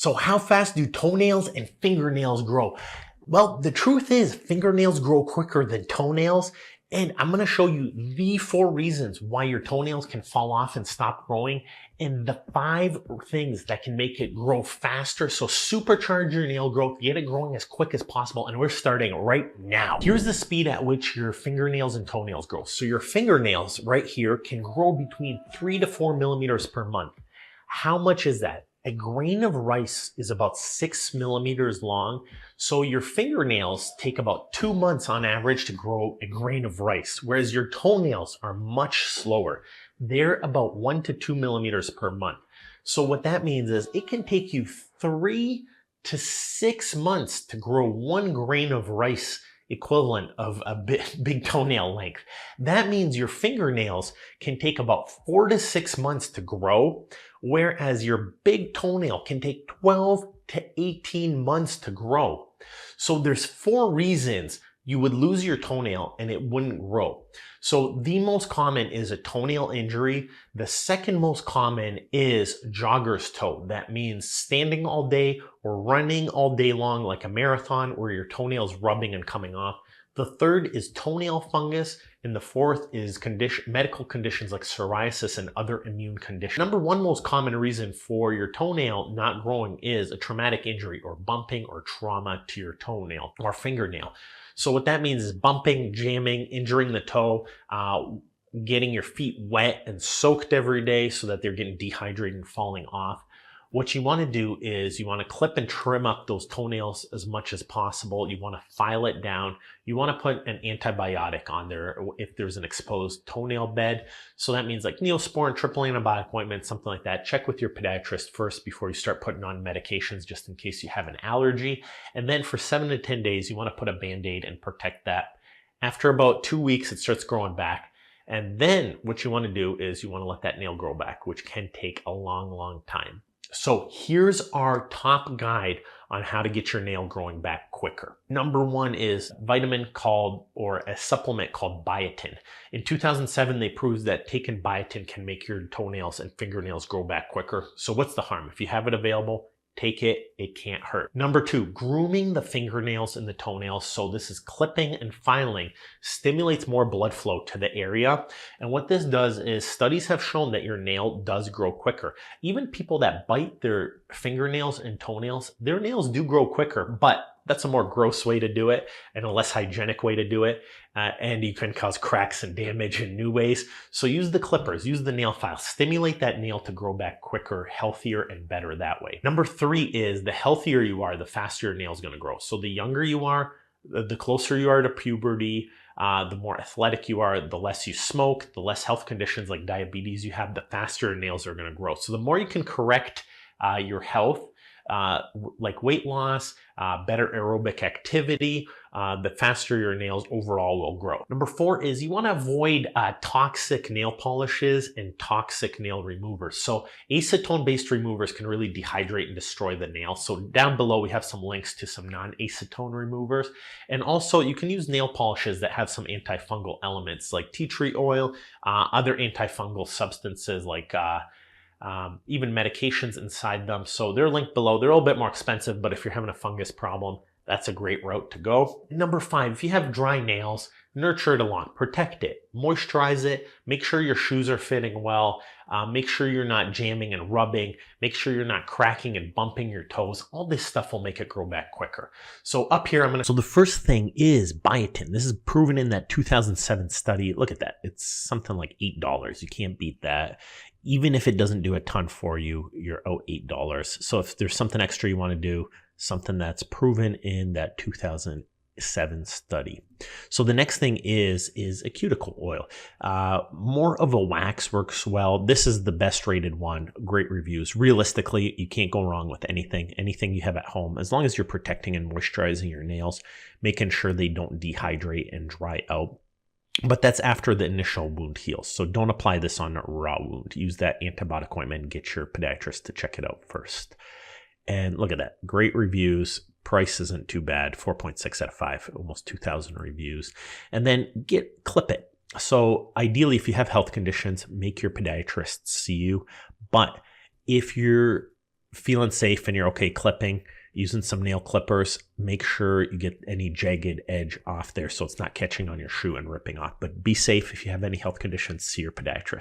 So how fast do toenails and fingernails grow? Well, the truth is fingernails grow quicker than toenails. And I'm going to show you the 4 reasons why your toenails can fall off and stop growing, and the 5 things that can make it grow faster. So supercharge your nail growth, get it growing as quick as possible. And we're starting right now. Here's the speed at which your fingernails and toenails grow. So your fingernails right here can grow between 3 to 4 millimeters per month. How much is that? A grain of rice is about 6 millimeters long. So your fingernails take about 2 months on average to grow a grain of rice, whereas your toenails are much slower. They're about 1 to 2 millimeters per month. So what that means is it can take you 3 to 6 months to grow 1 grain of rice equivalent of a big toenail length. That means your fingernails can take about 4 to 6 months to grow, whereas your big toenail can take 12 to 18 months to grow. So there's 4 reasons you would lose your toenail and it wouldn't grow. So the most common is a toenail injury. The second most common is jogger's toe. That means standing all day or running all day long like a marathon where your toenail's rubbing and coming off. The third is toenail fungus, and the fourth is medical conditions like psoriasis and other immune conditions. Number 1 most common reason for your toenail not growing is a traumatic injury or bumping or trauma to your toenail or fingernail. So what that means is bumping, jamming, injuring the toe, getting your feet wet and soaked every day so that they're getting dehydrated and falling off. What you want to do is you want to clip and trim up those toenails as much as possible. You want to file it down. You want to put an antibiotic on there if there's an exposed toenail bed. So that means like Neosporin, triple antibiotic ointment, something like that. Check with your podiatrist first before you start putting on medications just in case you have an allergy. And then for 7 to 10 days, you want to put a Band-Aid and protect that. After about 2 weeks, it starts growing back. And then what you want to do is you want to let that nail grow back, which can take a long, long time. So here's our top guide on how to get your nail growing back quicker. Number 1 is vitamin or a supplement called Biotin. In 2007, they proved that taking Biotin can make your toenails and fingernails grow back quicker. So what's the harm? If you have it available, take it, it can't hurt. Number 2, grooming the fingernails and the toenails. So this is clipping and filing, stimulates more blood flow to the area. And what this does is studies have shown that your nail does grow quicker. Even people that bite their fingernails and toenails, their nails do grow quicker, but that's a more gross way to do it and a less hygienic way to do it. And you can cause cracks and damage in new ways. So use the clippers, use the nail file, stimulate that nail to grow back quicker, healthier, and better that way. Number 3 is the healthier you are, the faster your nail's gonna grow. So the younger you are, the closer you are to puberty, the more athletic you are, the less you smoke, the less health conditions like diabetes you have, the faster your nails are gonna grow. So the more you can correct your health, like weight loss, better aerobic activity, the faster your nails overall will grow. Number 4 is you want to avoid toxic nail polishes and toxic nail removers. So acetone-based removers can really dehydrate and destroy the nail. So down below we have some links to some non-acetone removers. And also you can use nail polishes that have some antifungal elements like tea tree oil, other antifungal substances like even medications inside them. So they're linked below. They're a little bit more expensive, but if you're having a fungus problem, that's a great route to go. Number 5, if you have dry nails, nurture it along, protect it, moisturize it, make sure your shoes are fitting well, make sure you're not jamming and rubbing, make sure you're not cracking and bumping your toes. All this stuff will make it grow back quicker. So up here, So the first thing is Biotin. This is proven in that 2007 study. Look at that. It's something like $8. You can't beat that. Even if it doesn't do a ton for you, you're out $8. So if there's something extra you want to do, something that's proven in that 2007 study. So the next thing is a cuticle oil. More of a wax works well. This is the best rated one. Great reviews. Realistically, you can't go wrong with anything you have at home, as long as you're protecting and moisturizing your nails, making sure they don't dehydrate and dry out. But that's after the initial wound heals. So don't apply this on a raw wound. Use that antibiotic ointment and get your podiatrist to check it out first. And look at that. Great reviews. Price isn't too bad. 4.6 out of 5. Almost 2,000 reviews. And then clip it. So ideally, if you have health conditions, make your podiatrist see you. But if you're feeling safe and you're okay clipping, using some nail clippers, make sure you get any jagged edge off there so it's not catching on your shoe and ripping off. But be safe. If you have any health conditions, see your podiatrist.